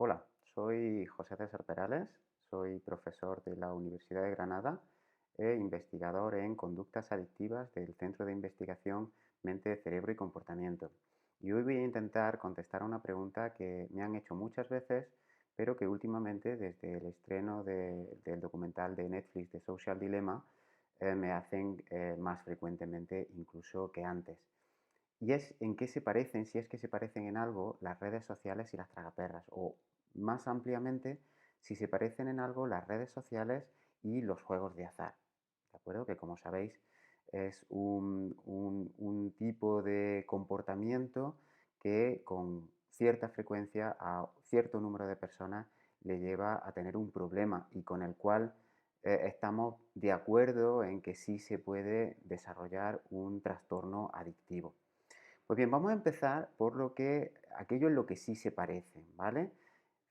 Hola, soy José César Perales, soy profesor de la Universidad de Granada e investigador en conductas adictivas del Centro de Investigación Mente, Cerebro y Comportamiento. Y hoy voy a intentar contestar a una pregunta que me han hecho muchas veces, pero que últimamente, desde el estreno del documental de Netflix de Social Dilemma, me hacen más frecuentemente incluso que antes. Y es en qué se parecen, si es que se parecen en algo, las redes sociales y las tragaperras. O más ampliamente, si se parecen en algo las redes sociales y los juegos de azar. ¿De acuerdo? Que como sabéis es un tipo de comportamiento que con cierta frecuencia a cierto número de personas le lleva a tener un problema y con el cual estamos de acuerdo en que sí se puede desarrollar un trastorno adictivo. Pues bien, vamos a empezar por aquello en lo que sí se parecen, ¿vale?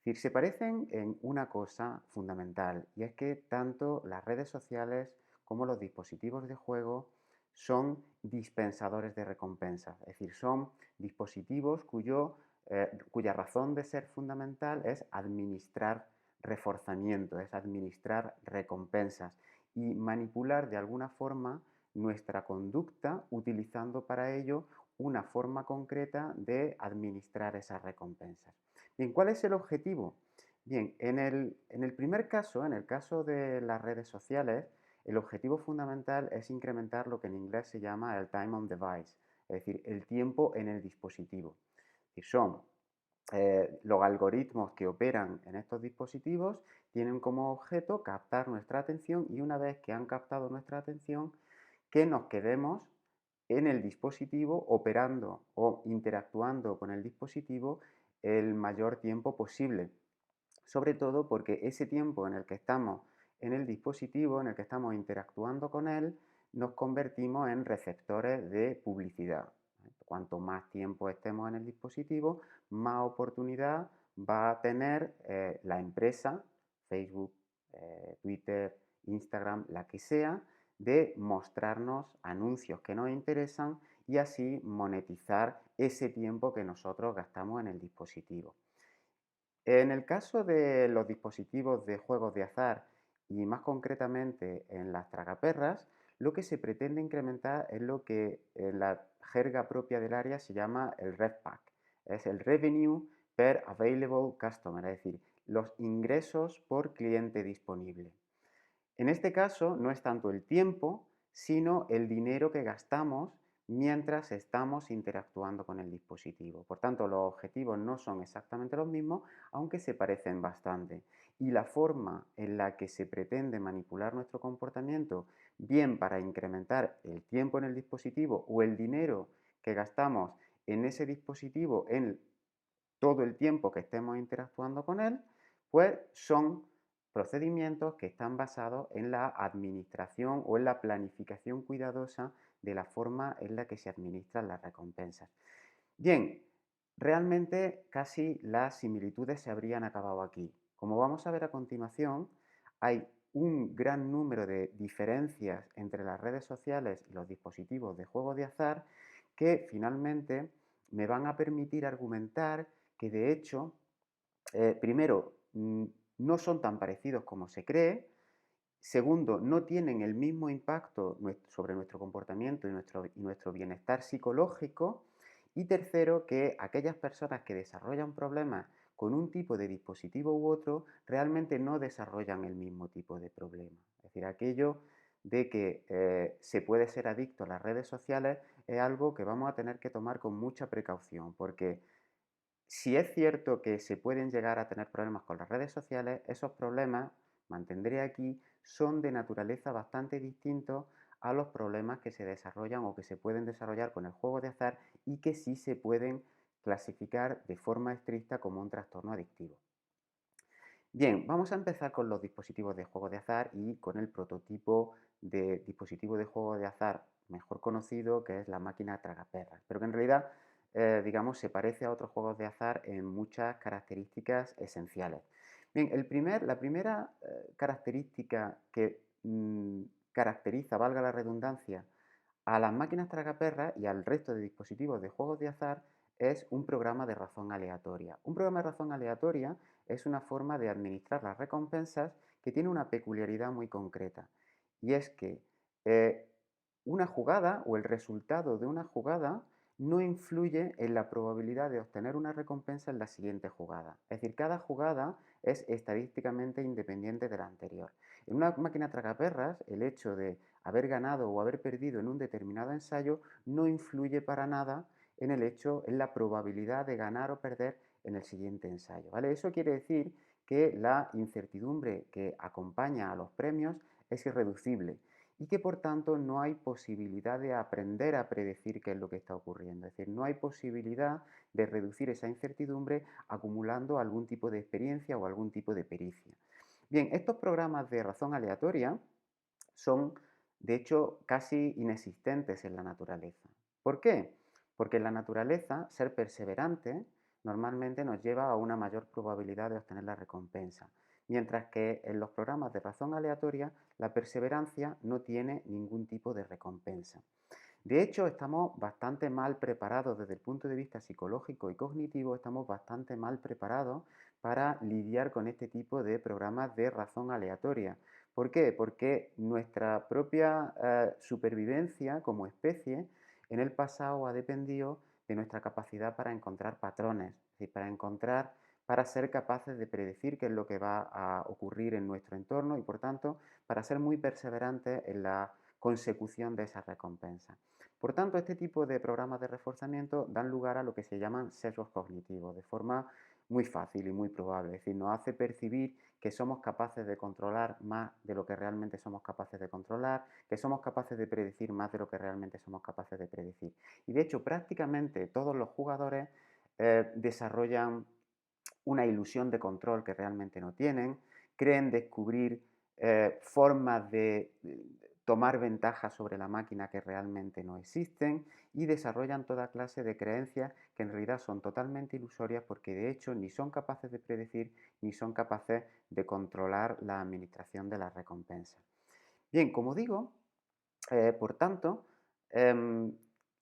Es decir, se parecen en una cosa fundamental y es que tanto las redes sociales como los dispositivos de juego son dispensadores de recompensas, es decir, son dispositivos cuya razón de ser fundamental es administrar reforzamiento, es administrar recompensas y manipular de alguna forma nuestra conducta utilizando para ello una forma concreta de administrar esas recompensas. Bien, ¿cuál es el objetivo? Bien, en el primer caso, en el caso de las redes sociales, el objetivo fundamental es incrementar lo que en inglés se llama el time on device, es decir, el tiempo en el dispositivo. Es decir, son los algoritmos que operan en estos dispositivos tienen como objeto captar nuestra atención y una vez que han captado nuestra atención, que nos quedemos en el dispositivo operando o interactuando con el dispositivo el mayor tiempo posible. Sobre todo porque ese tiempo en el que estamos en el dispositivo, en el que estamos interactuando con él, nos convertimos en receptores de publicidad. Cuanto más tiempo estemos en el dispositivo, más oportunidad va a tener la empresa, Facebook, Twitter, Instagram, la que sea, de mostrarnos anuncios que nos interesan y así monetizar ese tiempo que nosotros gastamos en el dispositivo. En el caso de los dispositivos de juegos de azar y más concretamente en las tragaperras, lo que se pretende incrementar es lo que en la jerga propia del área se llama el RevPAC, es el Revenue per Available Customer, es decir, los ingresos por cliente disponible. En este caso no es tanto el tiempo, sino el dinero que gastamos mientras estamos interactuando con el dispositivo. Por tanto, los objetivos no son exactamente los mismos, aunque se parecen bastante. Y la forma en la que se pretende manipular nuestro comportamiento, bien para incrementar el tiempo en el dispositivo o el dinero que gastamos en ese dispositivo en todo el tiempo que estemos interactuando con él, pues son procedimientos que están basados en la administración o en la planificación cuidadosa de la forma en la que se administran las recompensas. Bien, realmente casi las similitudes se habrían acabado aquí. Como vamos a ver a continuación, hay un gran número de diferencias entre las redes sociales y los dispositivos de juego de azar que finalmente me van a permitir argumentar que de hecho, primero, no son tan parecidos como se cree. Segundo, no tienen el mismo impacto sobre nuestro comportamiento y nuestro bienestar psicológico. Y tercero, que aquellas personas que desarrollan problemas con un tipo de dispositivo u otro realmente no desarrollan el mismo tipo de problema. Es decir, aquello de que se puede ser adicto a las redes sociales es algo que vamos a tener que tomar con mucha precaución, porque si es cierto que se pueden llegar a tener problemas con las redes sociales, esos problemas, mantendré aquí, son de naturaleza bastante distintos a los problemas que se desarrollan o que se pueden desarrollar con el juego de azar y que sí se pueden clasificar de forma estricta como un trastorno adictivo. Bien, vamos a empezar con los dispositivos de juego de azar y con el prototipo de dispositivo de juego de azar mejor conocido, que es la máquina tragaperras, pero que en realidad, digamos, se parece a otros juegos de azar en muchas características esenciales. Bien, la primera característica que caracteriza, valga la redundancia, a las máquinas tragaperras y al resto de dispositivos de juegos de azar es un programa de razón aleatoria. Un programa de razón aleatoria es una forma de administrar las recompensas que tiene una peculiaridad muy concreta. Y es que eh, una jugada o el resultado de una jugada no influye en la probabilidad de obtener una recompensa en la siguiente jugada. Es decir, cada jugada es estadísticamente independiente de la anterior. En una máquina tragaperras, el hecho de haber ganado o haber perdido en un determinado ensayo no influye para nada en la probabilidad de ganar o perder en el siguiente ensayo. ¿Vale? Eso quiere decir que la incertidumbre que acompaña a los premios es irreducible y que por tanto no hay posibilidad de aprender a predecir qué es lo que está ocurriendo. Es decir, no hay posibilidad de reducir esa incertidumbre acumulando algún tipo de experiencia o algún tipo de pericia. Bien, estos programas de razón aleatoria son, de hecho, casi inexistentes en la naturaleza. ¿Por qué? Porque en la naturaleza ser perseverante normalmente nos lleva a una mayor probabilidad de obtener la recompensa, mientras que en los programas de razón aleatoria la perseverancia no tiene ningún tipo de recompensa. De hecho, estamos bastante mal preparados desde el punto de vista psicológico y cognitivo, estamos bastante mal preparados para lidiar con este tipo de programas de razón aleatoria. ¿Por qué? Porque nuestra propia supervivencia como especie en el pasado ha dependido de nuestra capacidad para encontrar patrones, es decir, para ser capaces de predecir qué es lo que va a ocurrir en nuestro entorno y por tanto para ser muy perseverantes en la consecución de esa recompensa. Por tanto, este tipo de programas de reforzamiento dan lugar a lo que se llaman sesgos cognitivos, de forma muy fácil y muy probable. Es decir, nos hace percibir que somos capaces de controlar más de lo que realmente somos capaces de controlar, que somos capaces de predecir más de lo que realmente somos capaces de predecir. Y de hecho, prácticamente todos los jugadores desarrollan una ilusión de control que realmente no tienen, creen descubrir formas de tomar ventaja sobre la máquina que realmente no existen y desarrollan toda clase de creencias que en realidad son totalmente ilusorias porque de hecho ni son capaces de predecir ni son capaces de controlar la administración de las recompensas. Bien, como digo, por tanto, em,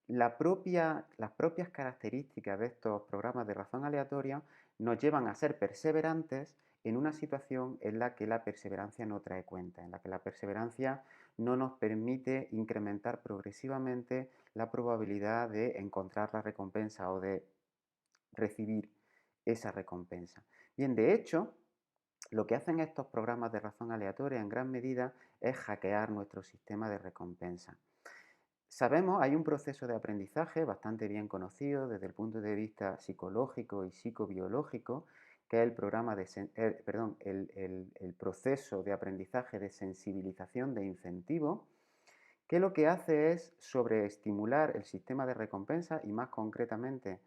las propias características de estos programas de razón aleatoria nos llevan a ser perseverantes en una situación en la que la perseverancia no trae cuenta, en la que la perseverancia no nos permite incrementar progresivamente la probabilidad de encontrar la recompensa o de recibir esa recompensa. Bien, de hecho, lo que hacen estos programas de razón aleatoria en gran medida es hackear nuestro sistema de recompensa. Sabemos, hay un proceso de aprendizaje bastante bien conocido desde el punto de vista psicológico y psicobiológico, que es el, programa de, perdón, el proceso de aprendizaje de sensibilización de incentivo, que lo que hace es sobreestimular el sistema de recompensa y más concretamente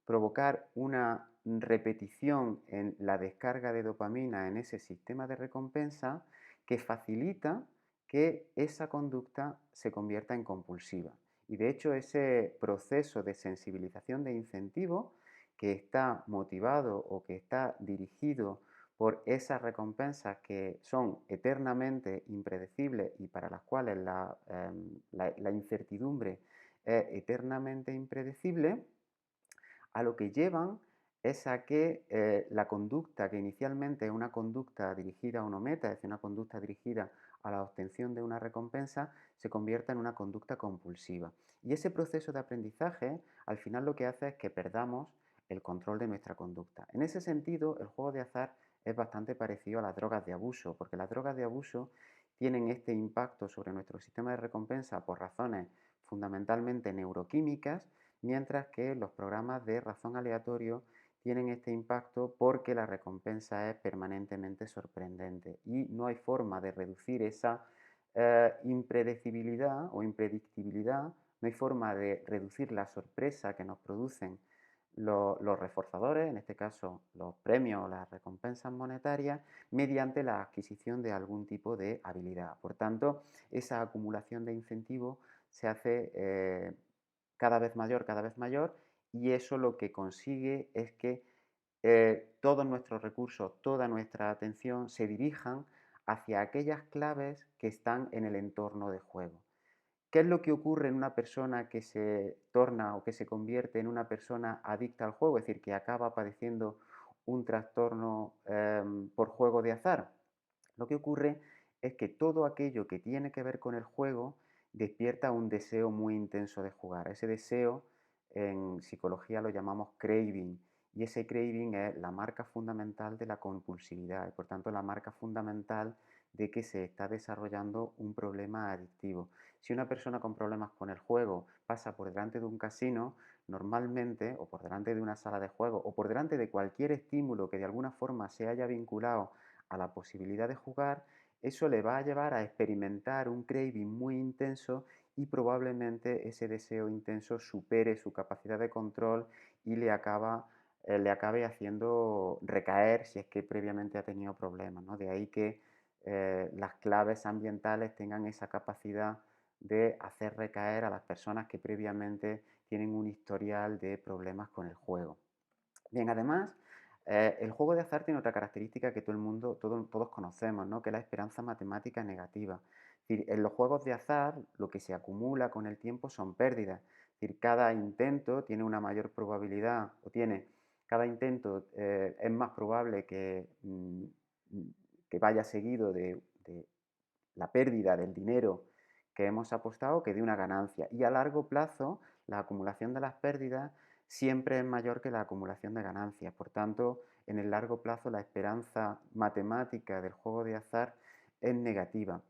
provocar una repetición en la descarga de dopamina en ese sistema de recompensa que facilita que esa conducta se convierta en compulsiva. Y de hecho ese proceso de sensibilización de incentivo que está motivado o que está dirigido por esas recompensas que son eternamente impredecibles y para las cuales la incertidumbre es eternamente impredecible, a lo que llevan es a que la conducta, que inicialmente es una conducta dirigida a una meta, es decir, una conducta dirigida a la obtención de una recompensa, se convierta en una conducta compulsiva. Y ese proceso de aprendizaje, al final lo que hace es que perdamos el control de nuestra conducta. En ese sentido, el juego de azar es bastante parecido a las drogas de abuso, porque las drogas de abuso tienen este impacto sobre nuestro sistema de recompensa por razones fundamentalmente neuroquímicas, mientras que los programas de razón aleatorio tienen este impacto porque la recompensa es permanentemente sorprendente y no hay forma de reducir esa impredecibilidad o impredictibilidad, no hay forma de reducir la sorpresa que nos producen los reforzadores, en este caso los premios o las recompensas monetarias, mediante la adquisición de algún tipo de habilidad. Por tanto, esa acumulación de incentivos se hace cada vez mayor, y eso lo que consigue es que todos nuestros recursos, toda nuestra atención se dirijan hacia aquellas claves que están en el entorno de juego. ¿Qué es lo que ocurre en una persona que se torna o que se convierte en una persona adicta al juego? Es decir, que acaba padeciendo un trastorno por juego de azar. Lo que ocurre es que todo aquello que tiene que ver con el juego despierta un deseo muy intenso de jugar. Ese deseo en psicología lo llamamos craving y ese craving es la marca fundamental de la compulsividad y por tanto la marca fundamental de que se está desarrollando un problema adictivo. Si una persona con problemas con el juego pasa por delante de un casino, normalmente, o por delante de una sala de juego, o por delante de cualquier estímulo que de alguna forma se haya vinculado a la posibilidad de jugar, eso le va a llevar a experimentar un craving muy intenso y probablemente ese deseo intenso supere su capacidad de control y le acabe haciendo recaer si es que previamente ha tenido problemas, ¿no? De ahí que las claves ambientales tengan esa capacidad de hacer recaer a las personas que previamente tienen un historial de problemas con el juego. Bien, además, el juego de azar tiene otra característica que todo el mundo, todos conocemos, ¿no? Que es la esperanza matemática negativa. Es decir, en los juegos de azar lo que se acumula con el tiempo son pérdidas. Es decir, cada intento tiene una mayor probabilidad, cada intento es más probable que vaya seguido de la pérdida del dinero que hemos apostado que de una ganancia. Y a largo plazo, la acumulación de las pérdidas siempre es mayor que la acumulación de ganancias. Por tanto, en el largo plazo, la esperanza matemática del juego de azar es negativa.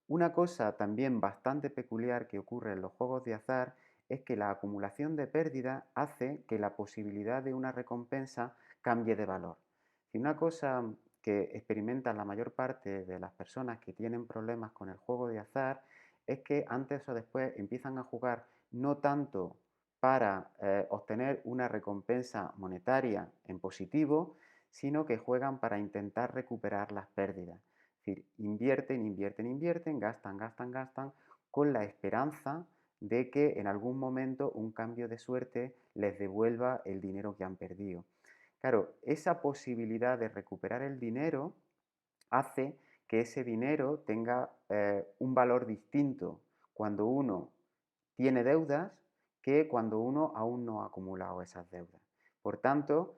Una cosa también bastante peculiar que ocurre en los juegos de azar es que la acumulación de pérdidas hace que la posibilidad de una recompensa cambie de valor. Si una cosa que experimentan la mayor parte de las personas que tienen problemas con el juego de azar es que antes o después empiezan a jugar no tanto para obtener una recompensa monetaria en positivo, sino que juegan para intentar recuperar las pérdidas. Es decir, invierten, invierten, invierten, gastan, gastan, gastan, con la esperanza de que en algún momento un cambio de suerte les devuelva el dinero que han perdido. Claro, esa posibilidad de recuperar el dinero hace que ese dinero tenga un valor distinto cuando uno tiene deudas que cuando uno aún no ha acumulado esas deudas. Por tanto,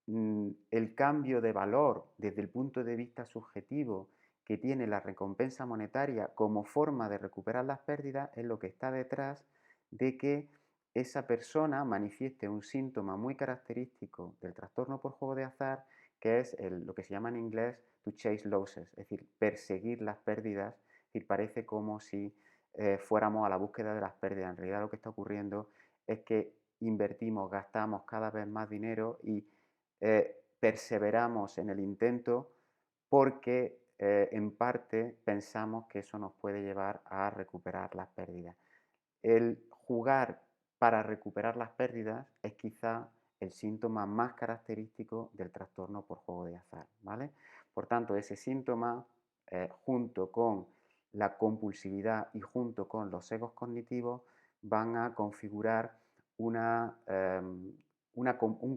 el cambio de valor desde el punto de vista subjetivo que tiene la recompensa monetaria como forma de recuperar las pérdidas es lo que está detrás de que esa persona manifieste un síntoma muy característico del trastorno por juego de azar, que es lo que se llama en inglés to chase losses, es decir, perseguir las pérdidas. Es decir, parece como si fuéramos a la búsqueda de las pérdidas. En realidad lo que está ocurriendo es que invertimos, gastamos cada vez más dinero y perseveramos en el intento porque en parte pensamos que eso nos puede llevar a recuperar las pérdidas. El jugar para recuperar las pérdidas es quizá el síntoma más característico del trastorno por juego de azar, ¿vale? Por tanto, ese síntoma, junto con la compulsividad y junto con los sesgos cognitivos, van a configurar un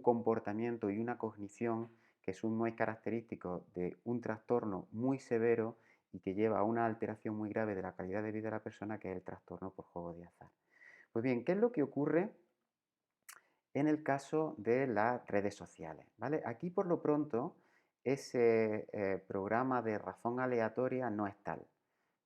comportamiento y una cognición que son muy característicos de un trastorno muy severo y que lleva a una alteración muy grave de la calidad de vida de la persona, que es el trastorno por juego de azar. Pues bien, ¿qué es lo que ocurre en el caso de las redes sociales? ¿Vale? Aquí por lo pronto ese programa de razón aleatoria no es tal.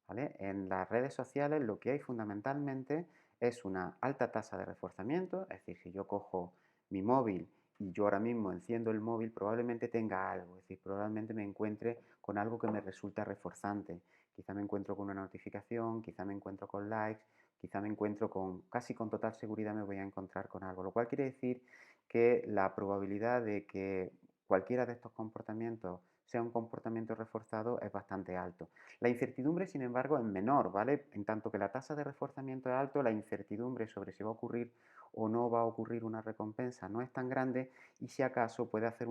¿Vale? En las redes sociales lo que hay fundamentalmente es una alta tasa de reforzamiento, es decir, si yo cojo mi móvil y yo ahora mismo enciendo el móvil, probablemente tenga algo, es decir, probablemente me encuentre con algo que me resulta reforzante. Quizá me encuentro con una notificación, quizá me encuentro con likes, quizá me encuentro casi con total seguridad me voy a encontrar con algo, lo cual quiere decir que la probabilidad de que cualquiera de estos comportamientos sea un comportamiento reforzado es bastante alto. La incertidumbre, sin embargo, es menor, ¿vale? En tanto que la tasa de reforzamiento es alto, la incertidumbre sobre si va a ocurrir o no va a ocurrir una recompensa no es tan grande y si acaso puede haber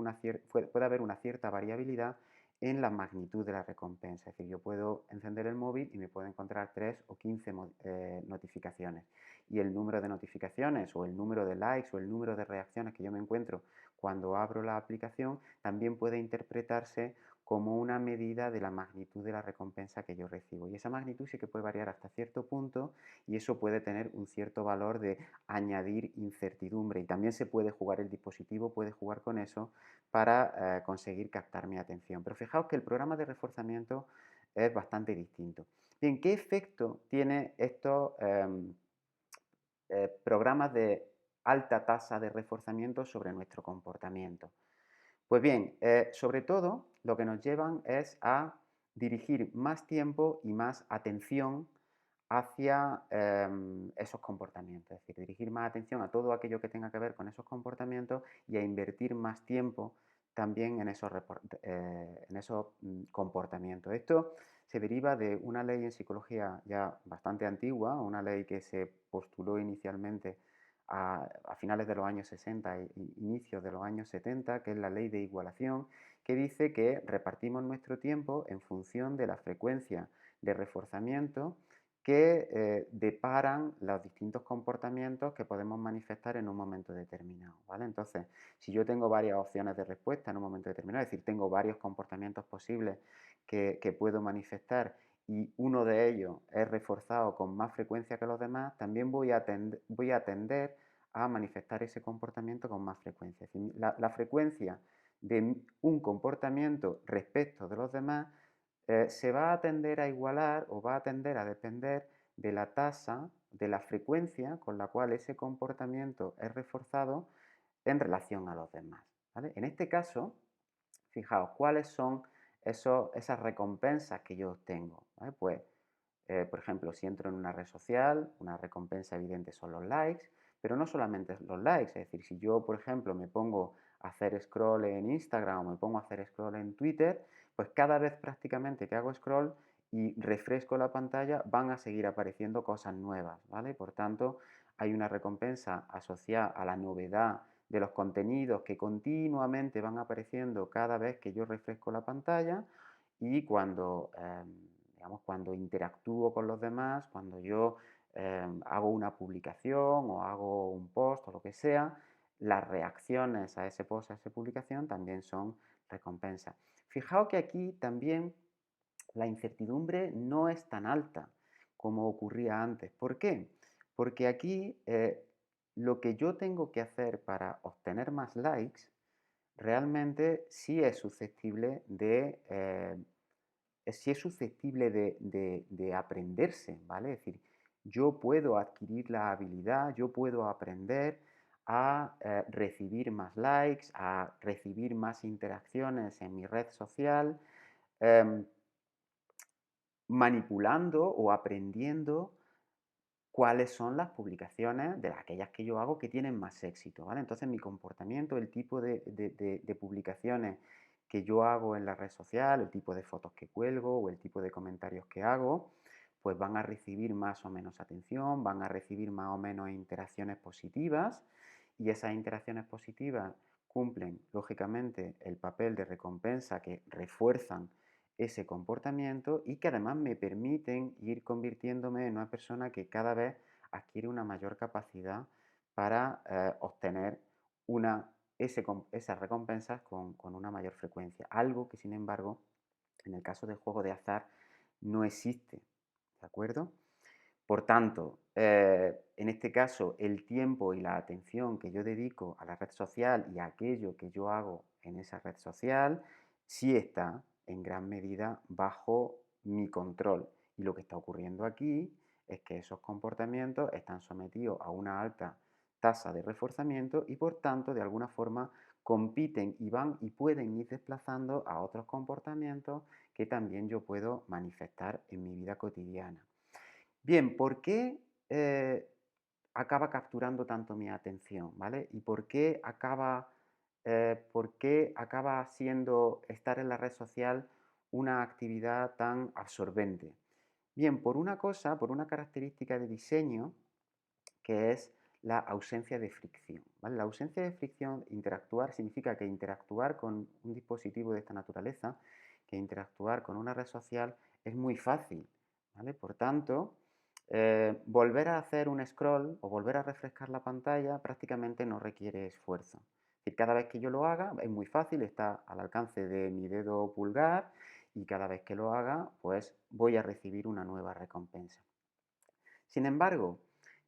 una cierta variabilidad en la magnitud de la recompensa. Es decir, yo puedo encender el móvil y me puedo encontrar 3 o 15 notificaciones. Y el número de notificaciones o el número de likes o el número de reacciones que yo me encuentro cuando abro la aplicación, también puede interpretarse como una medida de la magnitud de la recompensa que yo recibo. Y esa magnitud sí que puede variar hasta cierto punto y eso puede tener un cierto valor de añadir incertidumbre. Y también se puede jugar, el dispositivo puede jugar con eso para conseguir captar mi atención. Pero fijaos que el programa de reforzamiento es bastante distinto. Bien, ¿qué efecto tiene estos programas de alta tasa de reforzamiento sobre nuestro comportamiento? Pues bien, sobre todo lo que nos llevan es a dirigir más tiempo y más atención hacia esos comportamientos, es decir, dirigir más atención a todo aquello que tenga que ver con esos comportamientos y a invertir más tiempo también en esos comportamientos. Esto se deriva de una ley en psicología ya bastante antigua, una ley que se postuló inicialmente a finales de los años 60 e inicios de los años 70, que es la ley de igualación, que dice que repartimos nuestro tiempo en función de la frecuencia de reforzamiento que deparan los distintos comportamientos que podemos manifestar en un momento determinado, ¿vale? Entonces, si yo tengo varias opciones de respuesta en un momento determinado, es decir, tengo varios comportamientos posibles que puedo manifestar y uno de ellos es reforzado con más frecuencia que los demás, también voy a tender a manifestar ese comportamiento con más frecuencia. Es decir, la frecuencia de un comportamiento respecto de los demás se va a tender a igualar o va a tender a depender de la tasa, de la frecuencia con la cual ese comportamiento es reforzado en relación a los demás, ¿vale? En este caso, fijaos, ¿cuáles son esas recompensas que yo obtengo? ¿Vale? Pues, por ejemplo, si entro en una red social, una recompensa evidente son los likes, pero no solamente los likes, es decir, si yo, por ejemplo, me pongo a hacer scroll en Instagram o me pongo a hacer scroll en Twitter, pues cada vez prácticamente que hago scroll y refresco la pantalla van a seguir apareciendo cosas nuevas, ¿vale? Por tanto, hay una recompensa asociada a la novedad de los contenidos que continuamente van apareciendo cada vez que yo refresco la pantalla y cuando, digamos, cuando interactúo con los demás, cuando yo hago una publicación o hago un post o lo que sea, las reacciones a ese post, a esa publicación también son recompensas. Fijaos que aquí también la incertidumbre no es tan alta como ocurría antes. ¿Por qué? Porque aquí lo que yo tengo que hacer para obtener más likes realmente sí es susceptible de aprenderse, ¿vale? Es decir, yo puedo adquirir la habilidad, yo puedo aprender a recibir más likes, a recibir más interacciones en mi red social, em, manipulando o aprendiendo cuáles son las publicaciones de aquellas que yo hago que tienen más éxito, ¿vale? Entonces mi comportamiento, el tipo de publicaciones que yo hago en la red social, el tipo de fotos que cuelgo o el tipo de comentarios que hago, pues van a recibir más o menos atención, van a recibir más o menos interacciones positivas y esas interacciones positivas cumplen lógicamente el papel de recompensa que refuerzan ese comportamiento y que además me permiten ir convirtiéndome en una persona que cada vez adquiere una mayor capacidad para obtener esas recompensas con una mayor frecuencia. Algo que, sin embargo, en el caso del juego de azar no existe. ¿De acuerdo? Por tanto, en este caso, el tiempo y la atención que yo dedico a la red social y a aquello que yo hago en esa red social, sí está en gran medida bajo mi control. Y lo que está ocurriendo aquí es que esos comportamientos están sometidos a una alta tasa de reforzamiento y por tanto, de alguna forma, compiten y van y pueden ir desplazando a otros comportamientos que también yo puedo manifestar en mi vida cotidiana. Bien, ¿por qué acaba capturando tanto mi atención? ¿Vale? ¿Y por qué acaba siendo estar en la red social una actividad tan absorbente? Bien, por una característica de diseño que es la ausencia de fricción, ¿vale? La ausencia de fricción, interactuar, significa que interactuar con un dispositivo de esta naturaleza, que interactuar con una red social es muy fácil, ¿vale? Por tanto, volver a hacer un scroll o volver a refrescar la pantalla prácticamente no requiere esfuerzo. decir, cada vez que yo lo haga es muy fácil, está al alcance de mi dedo pulgar y cada vez que lo haga, pues voy a recibir una nueva recompensa. Sin embargo,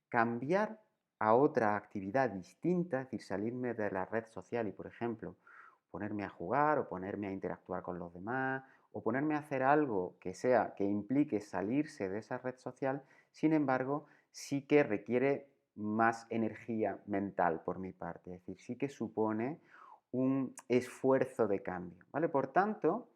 cambiar a otra actividad distinta, es decir, salirme de la red social y, por ejemplo, ponerme a jugar o ponerme a interactuar con los demás o ponerme a hacer algo que sea que implique salirse de esa red social, sin embargo, sí que requiere más energía mental por mi parte, es decir, sí que supone un esfuerzo de cambio, ¿vale? Por tanto,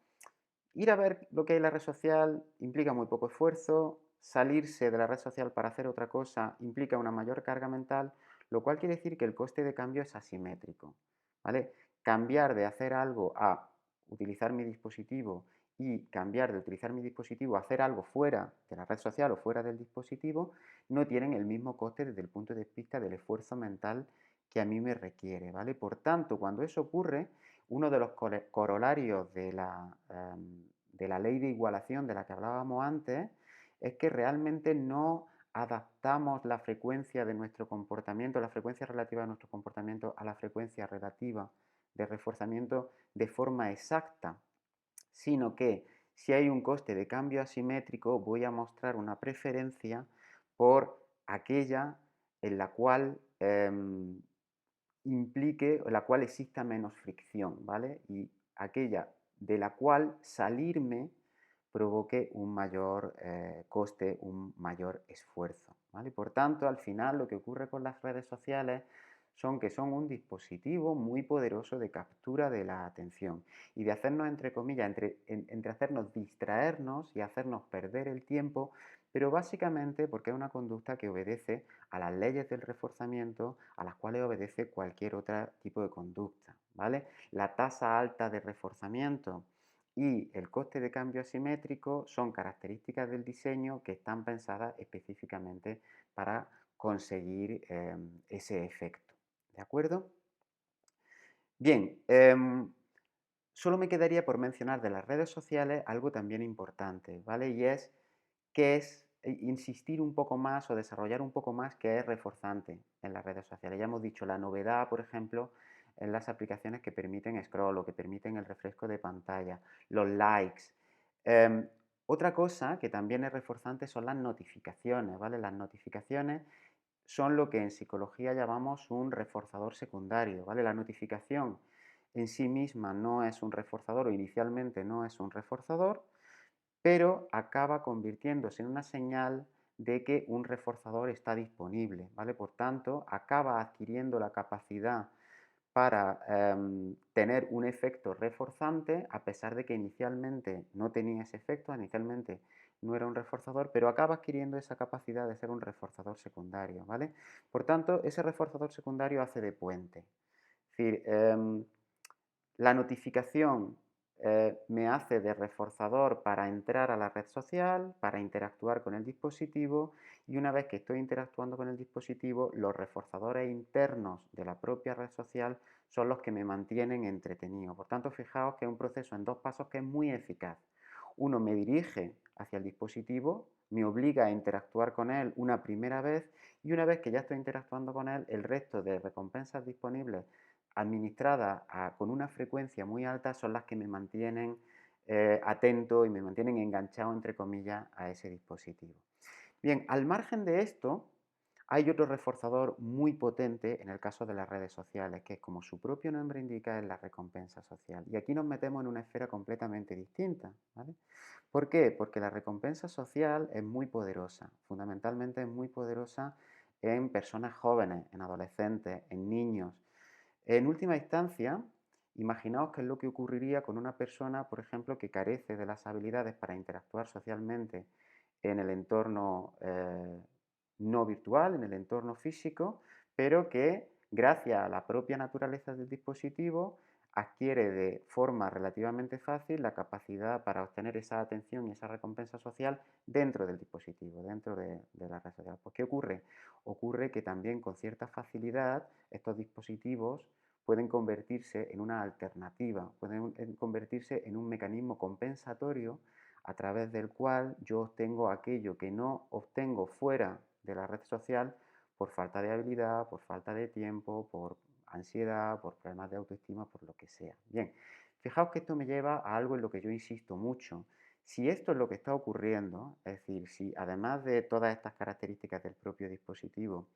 ir a ver lo que hay en la red social implica muy poco esfuerzo, salirse de la red social para hacer otra cosa implica una mayor carga mental, lo cual quiere decir que el coste de cambio es asimétrico, ¿vale? Cambiar de hacer algo a utilizar mi dispositivo y cambiar de utilizar mi dispositivo a hacer algo fuera de la red social o fuera del dispositivo no tienen el mismo coste desde el punto de vista del esfuerzo mental que a mí me requiere, ¿vale? Por tanto, cuando eso ocurre, uno de los corolarios de la ley de igualación de la que hablábamos antes es que realmente no adaptamos la frecuencia de nuestro comportamiento, la frecuencia relativa de nuestro comportamiento a la frecuencia relativa de reforzamiento de forma exacta, sino que si hay un coste de cambio asimétrico voy a mostrar una preferencia por aquella en la cual implique o la cual exista menos fricción, ¿vale? Y aquella de la cual salirme provoque un mayor coste, un mayor esfuerzo, ¿vale? Por tanto, al final lo que ocurre con las redes sociales son que son un dispositivo muy poderoso de captura de la atención y de hacernos, entre comillas, entre hacernos distraernos y hacernos perder el tiempo, pero básicamente porque es una conducta que obedece a las leyes del reforzamiento a las cuales obedece cualquier otro tipo de conducta, ¿vale? La tasa alta de reforzamiento y el coste de cambio asimétrico son características del diseño que están pensadas específicamente para conseguir ese efecto, ¿de acuerdo? Bien, solo me quedaría por mencionar de las redes sociales algo también importante, ¿vale? Y es que es insistir un poco más o desarrollar un poco más que es reforzante en las redes sociales. Ya hemos dicho la novedad, por ejemplo, en las aplicaciones que permiten scroll o que permiten el refresco de pantalla, los likes. Em, Otra cosa que también es reforzante son las notificaciones, ¿vale? Las notificaciones son lo que en psicología llamamos un reforzador secundario, ¿vale? La notificación en sí misma no es un reforzador o inicialmente no es un reforzador, pero acaba convirtiéndose en una señal de que un reforzador está disponible, ¿vale? Por tanto, acaba adquiriendo la capacidad para tener un efecto reforzante, a pesar de que inicialmente no tenía ese efecto, inicialmente no era un reforzador, pero acaba adquiriendo esa capacidad de ser un reforzador secundario, ¿vale? Por tanto, ese reforzador secundario hace de puente. Es decir, la notificación me hace de reforzador para entrar a la red social, para interactuar con el dispositivo y una vez que estoy interactuando con el dispositivo, los reforzadores internos de la propia red social son los que me mantienen entretenido. Por tanto, fijaos que es un proceso en dos pasos que es muy eficaz. Uno me dirige hacia el dispositivo, me obliga a interactuar con él una primera vez y una vez que ya estoy interactuando con él, el resto de recompensas disponibles administradas con una frecuencia muy alta son las que me mantienen atento y me mantienen enganchado, entre comillas, a ese dispositivo. Bien, al margen de esto, hay otro reforzador muy potente en el caso de las redes sociales, que es como su propio nombre indica, es la recompensa social. Y aquí nos metemos en una esfera completamente distinta, ¿vale? ¿Por qué? Porque la recompensa social es muy poderosa, fundamentalmente es muy poderosa en personas jóvenes, en adolescentes, en niños. En última instancia, imaginaos qué es lo que ocurriría con una persona, por ejemplo, que carece de las habilidades para interactuar socialmente en el entorno no virtual, en el entorno físico, pero que gracias a la propia naturaleza del dispositivo adquiere de forma relativamente fácil la capacidad para obtener esa atención y esa recompensa social dentro del dispositivo, dentro de la red social. Pues, ¿qué ocurre? Ocurre que también con cierta facilidad estos dispositivos pueden convertirse en una alternativa, pueden convertirse en un mecanismo compensatorio a través del cual yo obtengo aquello que no obtengo fuera de la red social por falta de habilidad, por falta de tiempo, por ansiedad, por problemas de autoestima, por lo que sea. Bien, fijaos que esto me lleva a algo en lo que yo insisto mucho. Si esto es lo que está ocurriendo, es decir, si además de todas estas características del propio dispositivo,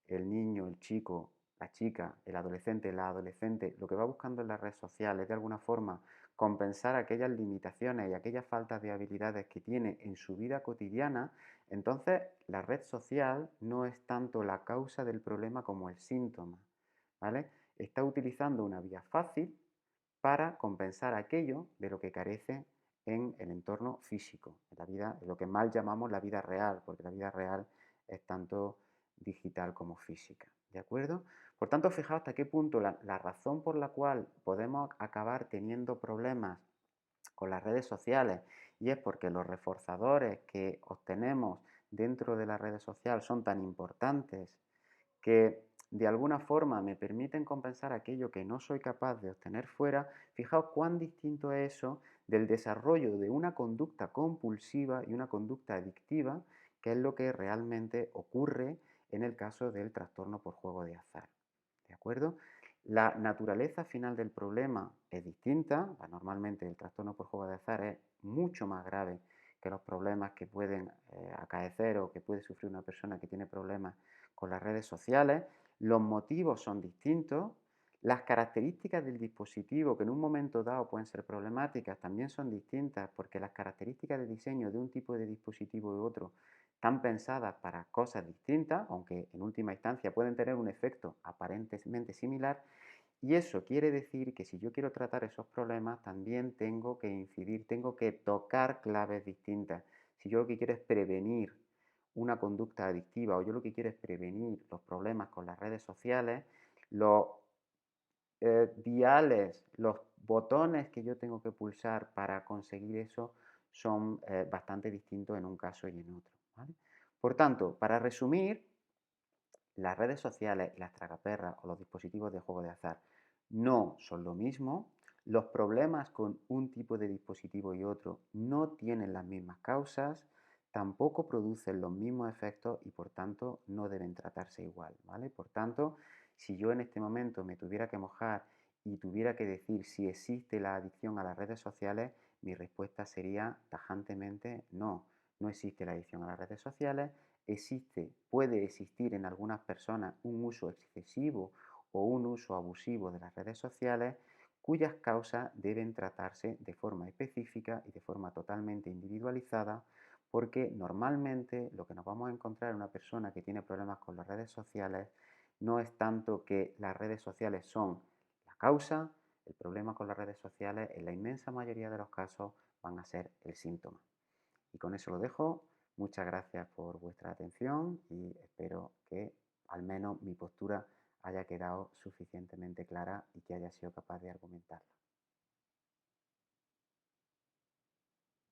el niño, el chico, la chica, el adolescente, la adolescente, lo que va buscando en las redes sociales es de alguna forma compensar aquellas limitaciones y aquellas faltas de habilidades que tiene en su vida cotidiana, entonces la red social no es tanto la causa del problema como el síntoma, ¿vale? Está utilizando una vía fácil para compensar aquello de lo que carece en el entorno físico, en la vida, en lo que mal llamamos la vida real, porque la vida real es tanto digital como física. ¿De acuerdo? Por tanto, fijaos hasta qué punto la razón por la cual podemos acabar teniendo problemas con las redes sociales y es porque los reforzadores que obtenemos dentro de la red social son tan importantes que de alguna forma me permiten compensar aquello que no soy capaz de obtener fuera, fijaos cuán distinto es eso del desarrollo de una conducta compulsiva y una conducta adictiva, que es lo que realmente ocurre en el caso del trastorno por juego de azar. ¿De acuerdo? La naturaleza final del problema es distinta. Normalmente el trastorno por juego de azar es mucho más grave que los problemas que pueden acaecer o que puede sufrir una persona que tiene problemas con las redes sociales. Los motivos son distintos. Las características del dispositivo, que en un momento dado pueden ser problemáticas, también son distintas porque las características de diseño de un tipo de dispositivo y otro están pensadas para cosas distintas, aunque en última instancia pueden tener un efecto aparentemente similar, y eso quiere decir que si yo quiero tratar esos problemas, también tengo que incidir, tengo que tocar claves distintas. Si yo lo que quiero es prevenir una conducta adictiva o yo lo que quiero es prevenir los problemas con las redes sociales, los diales, los botones que yo tengo que pulsar para conseguir eso son bastante distintos en un caso y en otro. ¿Vale? Por tanto, para resumir, las redes sociales, las tragaperras o los dispositivos de juego de azar no son lo mismo. Los problemas con un tipo de dispositivo y otro no tienen las mismas causas, tampoco producen los mismos efectos y por tanto no deben tratarse igual, ¿vale? Por tanto, si yo en este momento me tuviera que mojar y tuviera que decir si existe la adicción a las redes sociales, mi respuesta sería tajantemente no. No existe la adicción a las redes sociales, puede existir en algunas personas un uso excesivo o un uso abusivo de las redes sociales cuyas causas deben tratarse de forma específica y de forma totalmente individualizada porque normalmente lo que nos vamos a encontrar en una persona que tiene problemas con las redes sociales no es tanto que las redes sociales son la causa, el problema con las redes sociales en la inmensa mayoría de los casos van a ser el síntoma. Y con eso lo dejo. Muchas gracias por vuestra atención y espero que al menos mi postura haya quedado suficientemente clara y que haya sido capaz de argumentarla.